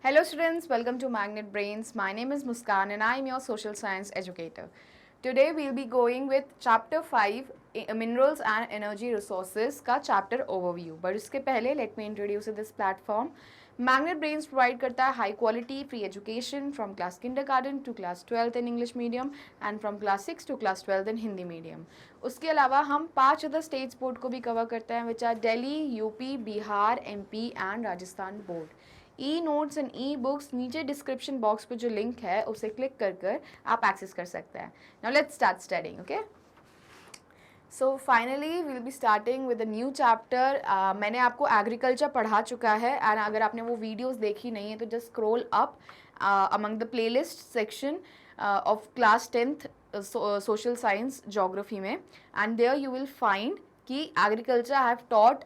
Hello students, welcome to Magnet Brains. My name is Muskan and I am your social science educator. Today we'll be going with chapter 5 Minerals and Energy Resources का chapter overview. But इसके पहले let me introduce this platform. Magnet Brains provide करता है high quality free education from class kindergarten to class 12th in English medium and from class 6 to class 12th in Hindi medium. उसके अलावा हम 5 other states board को भी cover करते हैं which are Delhi, UP, Bihar, MP and Rajasthan board. E notes and e books नीचे description box पे जो लिंक है उसे क्लिक कर कर आप एक्सेस कर सकते हैं. Now let's start studying. Okay, so finally we will be starting with a new chapter. मैंने आपको एग्रीकल्चर पढ़ा चुका है एंड अगर आपने वो वीडियोस देखी नहीं है तो just scroll up among the playlist section of class 10th social science geography में and there you will find कि agriculture I have taught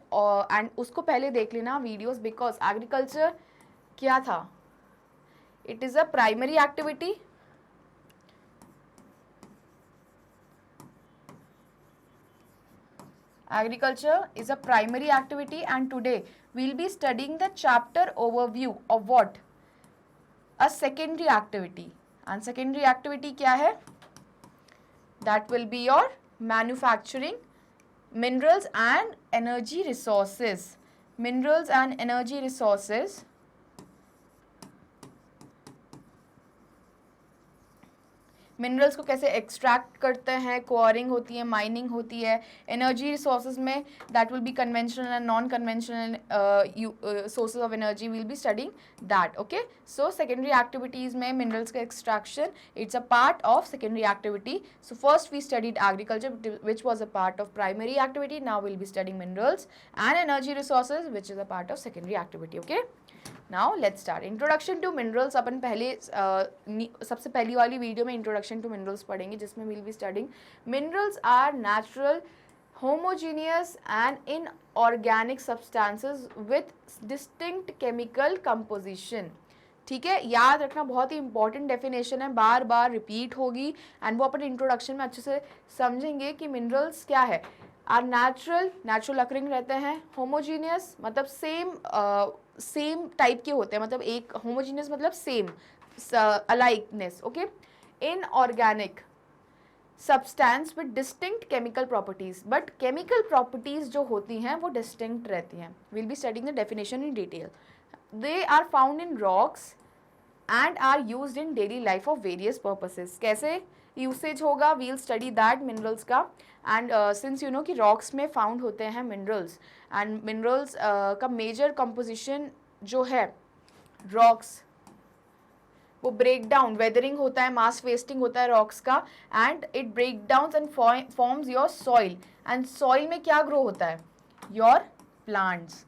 and उसको पहले देख लेना वीडियोस बिकॉज एग्रीकल्चर क्या था. It is a primary activity. Agriculture is a primary activity and today we'll be studying the chapter overview of what? A secondary activity. And secondary activity क्या है? That will be your manufacturing, minerals and energy resources. Minerals and energy resources. Minerals को कैसे extract करते हैं, क्वारिंग होती है, mining होती है. एनर्जी रिसोर्सेज में that will be conventional and non conventional sources of energy will be studying that. Okay, so secondary activities में मिनरल्स का extraction it's a part of secondary activity. So first we studied agriculture which was a part of primary activity. Now will be studying minerals and energy resources which is a part of secondary activity. Okay, now let's start. Introduction to minerals. अपन पहले सबसे पहली वाली video में introduction to minerals पढ़ेंगे जिसमें will be studying minerals are natural homogeneous and inorganic substances with distinct chemical composition. ठीक है, याद रखना, बहुत ही इंपॉर्टेंट डेफिनेशन है, बार बार रिपीट होगी एंड वो अपन इंट्रोडक्शन में अच्छे से समझेंगे कि मिनरल्स क्या है. आर नेचुरल अकरिंग रहते हैं. होमोजीनियस मतलब सेम टाइप के होते हैं, मतलब एक होमोजीनियस मतलब same alikeness. Okay, inorganic substance with distinct chemical properties, but chemical properties जो होती हैं वो डिस्टिंक्ट रहती हैं. Will be studying the definition in detail. They are found in rocks and are used in daily life of various purposes. कैसे usage होगा, we'll study that minerals का. And since you know कि rocks में found होते हैं minerals and minerals का major composition जो है रॉक्स वो ब्रेक डाउन, वेदरिंग होता है, मास वेस्टिंग होता है रॉक्स का and it break down and forms your soil. And soil में क्या ग्रो होता है? Your plants.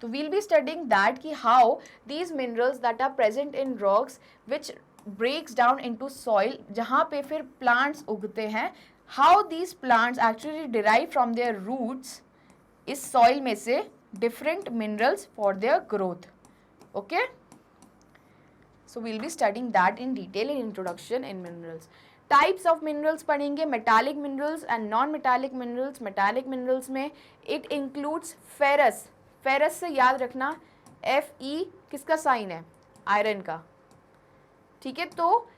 तो वील बी स्टडिंग दैट कि how these minerals that are present in rocks which breaks down into soil, जहाँ पे फिर प्लांट्स उगते हैं, how these plants actually derive from their roots इस सॉइल में से different minerals for their growth. Okay, so we'll be studying that in detail in introduction in minerals. Types of minerals पढ़ेंगे, metallic minerals and non-metallic minerals. metallic minerals में it includes ferrous. ferrous से याद रखना Fe किसका sign है? Iron का. ठीक है, तो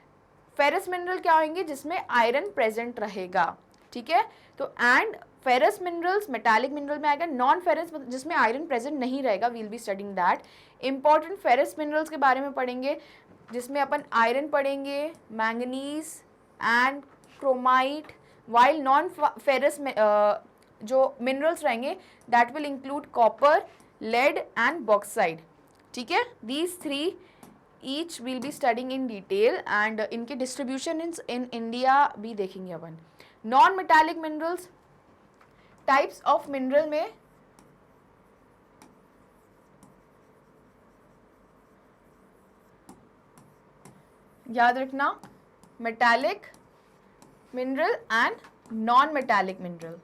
फेरस मिनरल क्या होंगे? जिसमें आयरन प्रेजेंट रहेगा. ठीक है, तो and ferrous minerals metallic mineral में आएगा. नॉन फेरस जिसमें आयरन प्रेजेंट नहीं रहेगा, we'll be studying that. Important ferrous minerals के बारे में पढ़ेंगे जिसमें अपन आयरन पढ़ेंगे, manganese and chromite. While non ferrous जो मिनरल्स रहेंगे that will include copper, lead and bauxite. ठीक है, these three each will be studying in detail and इनके डिस्ट्रीब्यूशन इन इंडिया भी देखेंगे अपन. Non metallic minerals, types of mineral में याद रखना metallic mineral and non metallic mineral.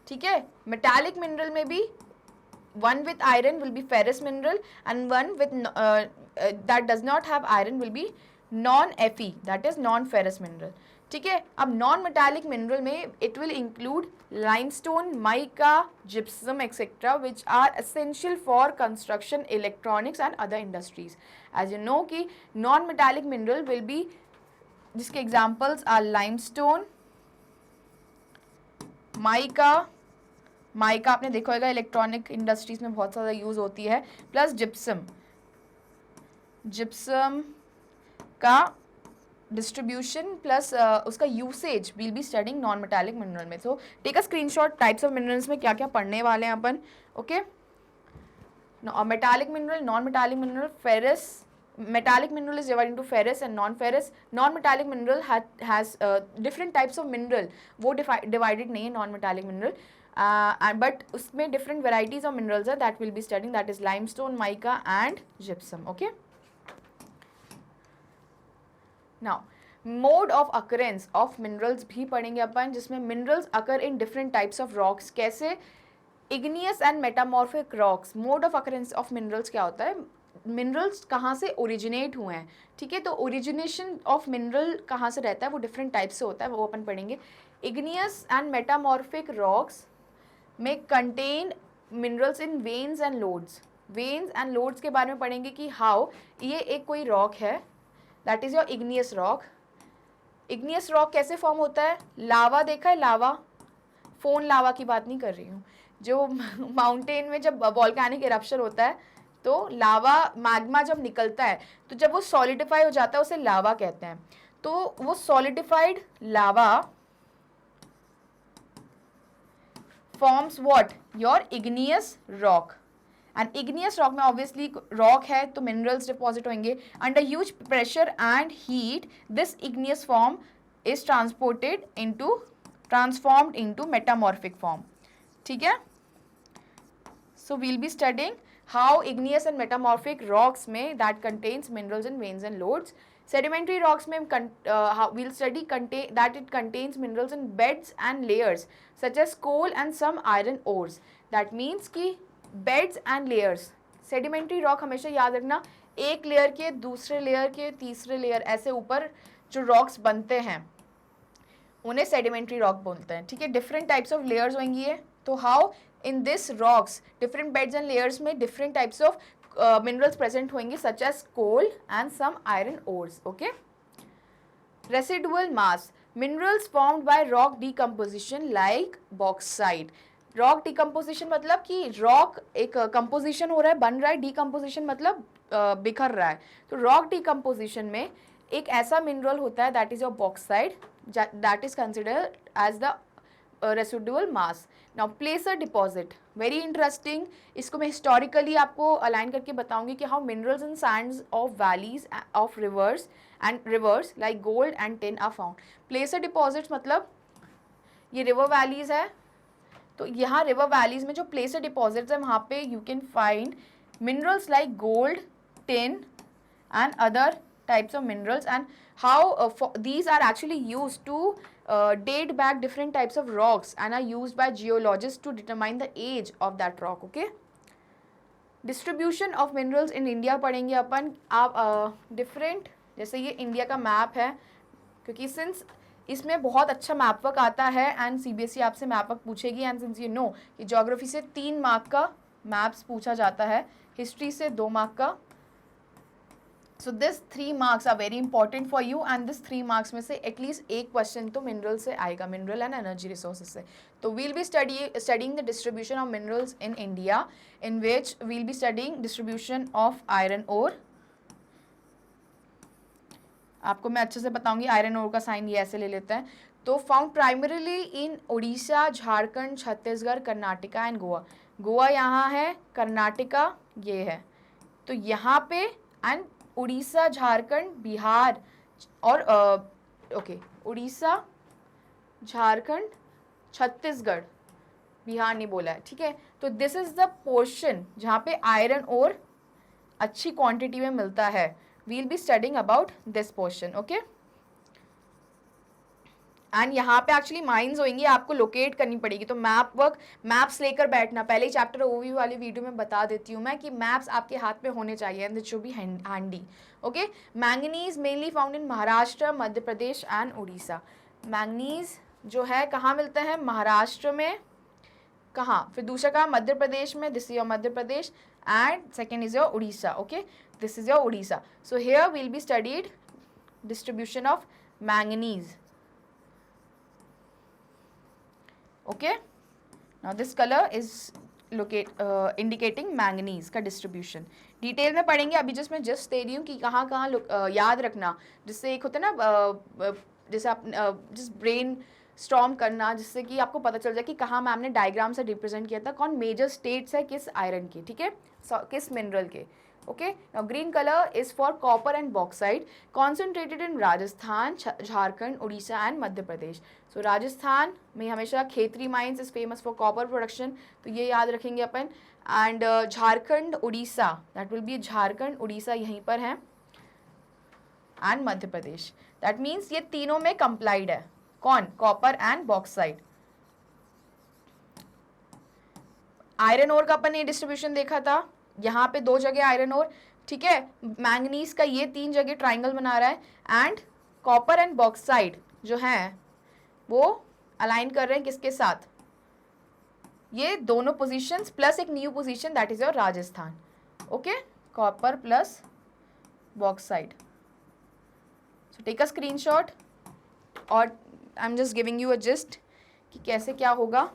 ठीक है, मेटालिक मिनरल में भी one with iron will be ferrous mineral and one with that does not have iron will be non Fe, that is non ferrous mineral. ठीक है। अब non metallic mineral में it will include limestone, mica, gypsum etcetera which are essential for construction, electronics and other industries. As you know कि non metallic mineral will be, जिसके examples are limestone, mica, mica आपने देखा होगा electronic industries में बहुत ज़्यादा use होती है, प्लस जिप्सम, जिप्सम का डिस्ट्रीब्यूशन प्लस उसका usage will be studying non metallic mineral में। So take a screenshot types of minerals में क्या क्या पढ़ने वाले हैं अपन। Okay, metallic mineral, non metallic mineral, ferrous, metallic mineral is divided into ferrous and non-ferrous. Non-metallic mineral has different types of mineral, वो divided नहीं है non-metallic mineral, but उसमें different varieties of minerals है that will be studying, that is limestone, mica and gypsum. Okay, now mode of occurrence of minerals भी पढ़ेंगे अपन, जिसमें minerals occur in different types of rocks. कैसे? igneous and metamorphic rocks. mode of occurrence of minerals क्या होता है? Minerals कहाँ से originate हुए हैं, ठीक है। तो ओरिजिनेशन ऑफ मिनरल कहाँ से रहता है, वो डिफरेंट टाइप से होता है, वो अपन पढ़ेंगे। इग्नियस एंड मेटामॉर्फिक रॉक्स में contain minerals in veins and loads. Veins and loads के बारे में पढ़ेंगे कि हाउ ये एक कोई रॉक है, that is your igneous rock. Igneous rock कैसे फॉर्म होता है? लावा देखा है, लावा, फोन लावा की बात नहीं कर रही हूँ, जो माउंटेन में जब वॉल्केनिक इरप्शन होता है तो लावा मैग्मा जब निकलता है तो जब वो सॉलिडिफाई हो जाता है उसे लावा कहते हैं। तो वो solidified lava forms what? Your igneous rock. And igneous rock में ऑब्वियसली रॉक है तो मिनरल्स डिपॉजिट होंगे। Under huge pressure and heat this igneous form is transformed into metamorphic form, ठीक है। So we'll be studying how igneous and metamorphic rocks में that contains minerals in veins and lodes. Sedimentary rocks में we'll study that it contains minerals in beds and layers such as coal and some iron ores. That means कि beds and layers, sedimentary rock हमेशा याद रखना, एक layer के दूसरे layer के तीसरे लेयर ऐसे ऊपर जो रॉक्स बनते हैं उन्हें सेडिमेंट्री रॉक बोलते हैं, ठीक है। डिफरेंट टाइप्स ऑफ लेयर्स होंगी है। तो how in this rocks different beds and layers में different types of minerals present होंगे such as coal and some iron ores. Okay, residual mass, minerals formed by rock decomposition like bauxite. Rock decomposition मतलब कि rock एक composition हो रहा है, बन रहा है, डिकम्पोजिशन मतलब बिखर रहा है। तो रॉक डिकम्पोजिशन में एक ऐसा मिनरल होता है that is your bauxite, that is considered as the residual mass. Now placer deposit, very interesting, इसको मैं हिस्टोरिकली आपको अलाइन करके बताऊंगी कि how minerals in sands of valleys of rivers like gold and tin are found. Placer deposits मतलब ये river valleys है, तो यहाँ रिवर वैलीज में जो प्लेसर डिपॉजिट्स है वहाँ पे you can find minerals like gold, tin and other types of minerals, and how these are actually used to date back different types of rocks and are used by geologists to determine the age of that rock. Okay, distribution of minerals in India पढ़ेंगे अपन। आप different, जैसे ये India का map है, क्योंकि since इसमें बहुत अच्छा मैप वर्क आता है एंड CBSE आपसे मैप वर्क पूछेगी, एंड सिंस यू नो कि ज्योग्राफी से 3 मार्क का मैप्स पूछा जाता है, हिस्ट्री से 2 मार्क का। So this 3 marks are very important for you, and this 3 marks में से एटलीस्ट एक क्वेश्चन तो मिनरल से आएगा, मिनरल एंड एनर्जी रिसोर्सेज से। तो we'll be studying the distribution of minerals in India, in which we'll be studying distribution of iron ore. आपको मैं अच्छे से बताऊंगी, आयरन ओर का साइन ये ऐसे ले लेते हैं। तो found primarily in Orissa, Jharkhand, Chhattisgarh, Karnataka and Goa. Goa यहाँ है, कर्नाटका ये है, तो यहाँ पे एंड उड़ीसा, झारखंड, बिहार और ओके उड़ीसा, झारखंड, छत्तीसगढ़, बिहार नहीं बोला है, ठीक है। तो दिस इज द पोर्शन जहाँ पे आयरन ओर अच्छी क्वांटिटी में मिलता है। We'll be studying about this portion, okay. And यहाँ पे एक्चुअली माइंस होंगी, आपको लोकेट करनी पड़ेगी, तो मैप वर्क, मैप्स लेकर बैठना। पहले ही चैप्टर ओवरव्यू वाली वीडियो में बता देती हूँ मैं कि मैप्स आपके हाथ में होने चाहिए, and this should be handy. Okay, manganese mainly found in Maharashtra, Madhya Pradesh and Orissa. Manganese जो है कहाँ मिलते हैं, महाराष्ट्र में, कहाँ, फिर दूसरा कहाँ, मध्य प्रदेश में, this is your Madhya Pradesh, and second is your Orissa, okay, this is your Orissa. So here will be studied distribution of manganese. Okay, now this color is indicating manganese का distribution. डिटेल में पढ़ेंगे, अभी जस्ट मैं जस्ट दे रही हूँ कि कहाँ कहाँ याद रखना, जिससे एक होता है ना जैसे आप जिस ब्रेन स्टॉर्म करना, जिससे कि आपको पता चल जाए कि कहाँ मैम ने डायग्राम से रिप्रेजेंट किया था, कौन मेजर स्टेट्स है किस आयरन के, ठीक है, किस मिनरल के. Okay, now green color is for copper and bauxite concentrated in Rajasthan, Jharkhand, Odisha and Madhya Pradesh. So Rajasthan में हमेशा Khetri mines is famous for copper production, तो ये याद रखेंगे अपन. And Jharkhand, Orissa, that will be Jharkhand, Orissa यहीं पर है, and Madhya Pradesh. That means ये तीनों में complied है, कौन, copper and bauxite. Iron ore का अपन ने डिस्ट्रीब्यूशन देखा था, यहाँ पे 2 जगह आयरन ओर, ठीक है, मैंगनीज का ये 3 जगह ट्राइंगल बना रहा है, एंड कॉपर एंड बॉक्साइट जो है वो अलाइन कर रहे हैं किसके साथ, ये दोनों पोजीशंस प्लस एक new position that is your Rajasthan. Okay, copper plus bauxite. So take a screenshot, और I am just giving you a gist कि कैसे क्या होगा.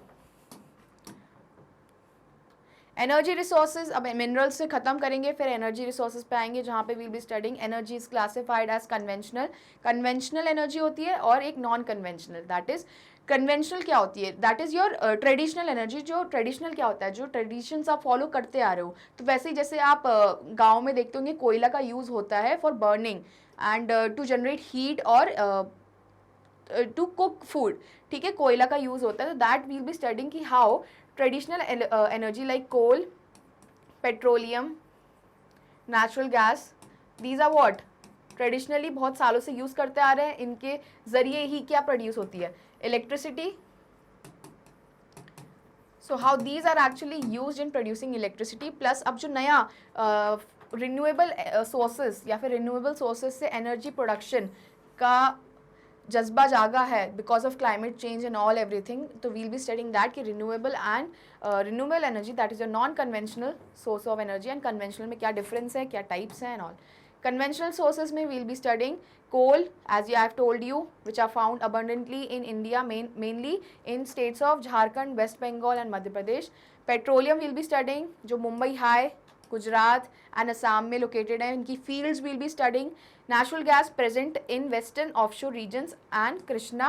एनर्जी रिसोर्सेज, अब मिनरल्स से खत्म करेंगे, फिर एनर्जी रिसोर्सेज पे आएंगे, जहाँ पे will be studying energy is classified as conventional. Conventional energy होती है और एक non conventional. That is conventional क्या होती है, that is your traditional energy. जो ट्रेडिशनल क्या होता है, जो ट्रेडिशंस आप फॉलो करते आ रहे हो. तो वैसे ही जैसे आप गाँव में देखते होंगे कोयला का यूज़ होता है for burning and to generate heat और टू कुक फूड, ठीक है, कोयला का यूज़ होता है. तो दैट विल बी स्टडिंग कि how traditional energy like coal, petroleum, natural gas, these are what traditionally बहुत सालों से यूज़ करते आ रहे हैं. इनके ज़रिए ही क्या प्रोड्यूस होती है, electricity. So how these are actually used in producing electricity. Plus अब जो नया रिन्यूएबल सोर्सेज या फिर रिन्यूएबल सोर्सेज से एनर्जी प्रोडक्शन का जज्बा जागा है because of climate change and all everything. So we'll be studying that कि renewable energy that is a non conventional source of energy, and conventional में क्या डिफरेंस है, क्या टाइप्स हैं एंड ऑल. Conventional sources में we'll be studying coal, as I have told you, which are found abundantly in India, mainly in states of Jharkhand, West Bengal and Madhya Pradesh. Petroleum we'll be studying, जो Mumbai High, Gujarat and Assam में located है, इनकी fields will be studying. Natural gas present in western offshore regions and Krishna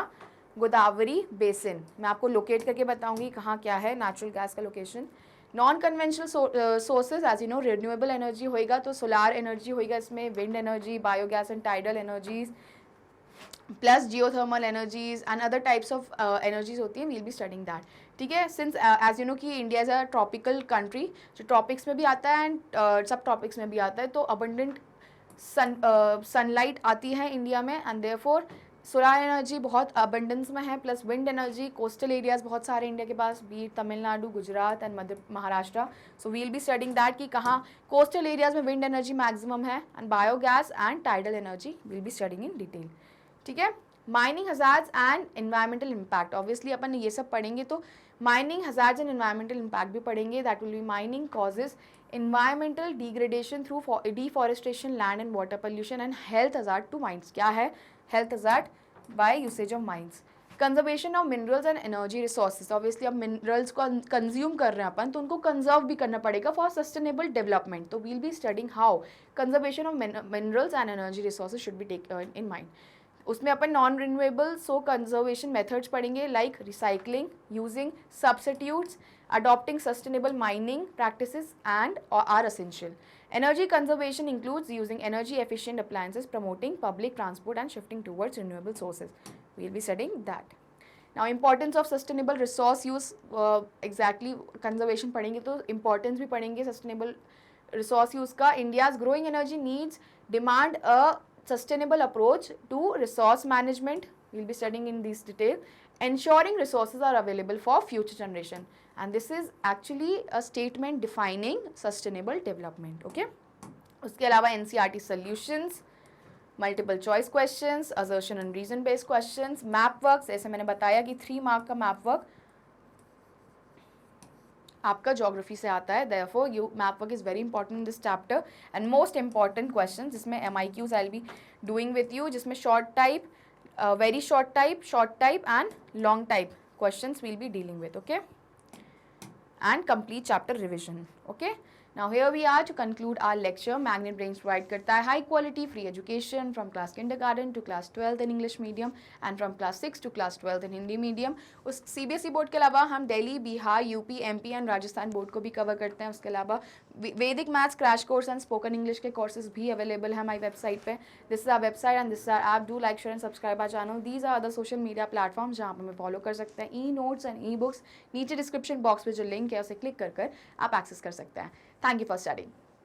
Godavari basin. मैं आपको locate करके बताऊंगी कहाँ क्या है नेचुरल गैस का location. Non conventional sources, as you know, renewable energy होएगा तो सोलार एनर्जी होएगा, इसमें wind energy, biogas and tidal energies, plus geothermal energies and other types of energies होती हैं. वील बी स्टडिंग दैट, ठीक है. Since as you know कि India is a tropical country, जो ट्रॉपिक्स में भी आता है एंड सब ट्रॉपिक्स में भी आता है, तो अबंडेंट सनलाइट आती है इंडिया में, एंड देयरफॉर सोलार एनर्जी बहुत अबंडेंस में है, plus wind energy. Coastal areas बहुत सारे इंडिया के पास, be Tamil Nadu, Gujarat and Madhya Maharashtra. So we'll be studying that कि कहाँ कोस्टल एरियाज में विंड एनर्जी मैक्सिमम है, and biogas and tidal energy will be studying in detail, ठीक है. Mining hazards and environmental impact, obviously अपन ये सब पढ़ेंगे तो mining hazards and environmental impact भी पढ़ेंगे. That will B mining causes environmental degradation through deforestation, land and water pollution, and health hazard to mines. क्या है health hazard by usage of mines. Conservation of minerals and energy resources. Obviously अब minerals को consume कर रहे हैं अपन, तो उनको conserve भी करना पड़ेगा for sustainable development. तो we'll be studying how conservation of minerals and energy resources should be taken in mind. उसमें अपन नॉन रिन्यूएबल सो कंजर्वेशन मेथड्स पढ़ेंगे, like recycling, using substitutes, adopting sustainable mining practices and are essential. Energy conservation includes using energy efficient appliances, promoting public transport and shifting towards renewable sources. We will be studying that. Now importance of sustainable resource use, exactly conservation पढ़ेंगे तो importance भी पढ़ेंगे sustainable resource use का. India's growing energy needs demand a sustainable approach to resource management. We will be studying in this detail. Ensuring resources are available for future generation, and this is actually a statement defining sustainable development. Okay, उसके अलावा NCERT solutions, multiple choice questions, assertion and reason based questions, map work, जैसे मैंने बताया कि 3 mark का map work आपका geography से आता है, therefore you map work is very important in this chapter and most important questions जिसमें MIQs I'll be doing with you, जिसमें short type, very short type and long type questions we'll be dealing with, okay, and complete chapter revision, okay. Now here we are to conclude our lecture. Magnet Brains provide करता है high quality free education from class kindergarten to class 12th in English medium and from class 6 to class 12th in Hindi medium. उस CBSE board के अलावा हम Delhi, Bihar, UP, MP and Rajasthan board को भी cover करते हैं. उसके अलावा Vedic maths crash course and spoken English के कोर्सेज भी अवेलेबल है हमारी वेबसाइट पे. This is our website and this is our app. Do like, share and subscribe our channel. These are other social media platform जहाँ पर हमें follow कर सकते हैं. E notes and e books नीचे डिस्क्रिप्शन बॉक्स में जो लिंक है उसे क्लिक कर आप एक्सेस कर सकते हैं. Thank you for studying.